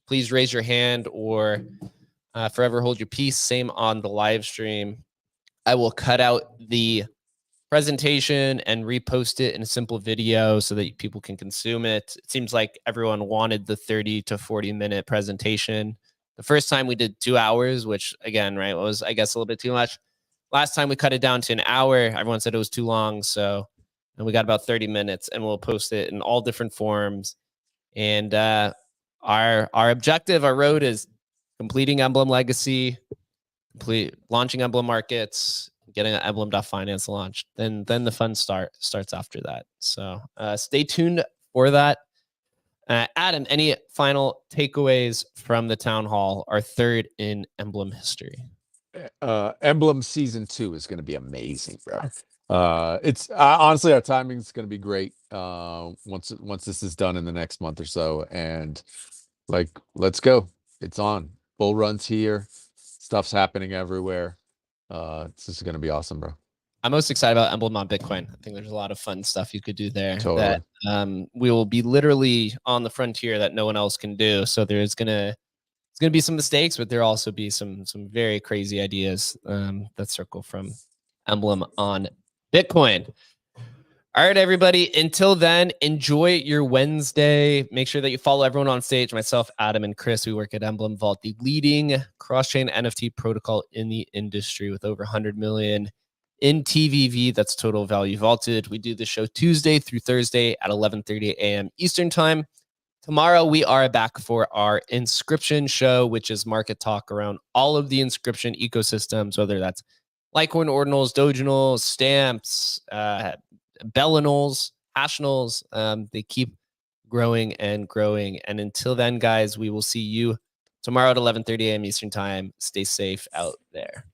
please raise your hand or forever hold your peace. Same on the live stream. I will cut out the presentation and repost it in a simple video so that people can consume it. It seems like everyone wanted the 30 to 40-minute presentation. The first time we did 2 hours, which again, right, was, I guess, a little bit too much. Last time we cut it down to an hour. Everyone said it was too long, and we got about 30 minutes, and we'll post it in all different forms. And our objective, our road is completing Emblem Legacy, launching Emblem Markets, getting an Emblem.finance launched. Then the fun starts after that. So stay tuned for that. Adam, any final takeaways from the town hall, our third in Emblem history? Emblem season 2 is going to be amazing, bro. It's honestly, our timing is going to be great once this is done in the next month or so, and like, let's go. It's on. Bull runs here, stuff's happening everywhere. This is going to be awesome, bro. I'm most excited about Emblem on Bitcoin. I think there's a lot of fun stuff you could do there. Totally. That we will be literally on the frontier that no one else can do. So it's gonna be some mistakes, but there'll also be some very crazy ideas that circle from Emblem on Bitcoin. All right, everybody. Until then, enjoy your Wednesday. Make sure that you follow everyone on stage. Myself, Adam, and Chris. We work at Emblem Vault, the leading cross-chain NFT protocol in the industry with over 100 million in TVV. That's total value vaulted. We do the show Tuesday through Thursday at 11:30 a.m. Eastern time. Tomorrow, we are back for our Inscription show, which is market talk around all of the Inscription ecosystems, whether that's Litecoin ordinals, Doginals, stamps, Bellinals, Hashnals. They keep growing and growing. And until then, guys, we will see you tomorrow at 11:30 a.m. Eastern time. Stay safe out there.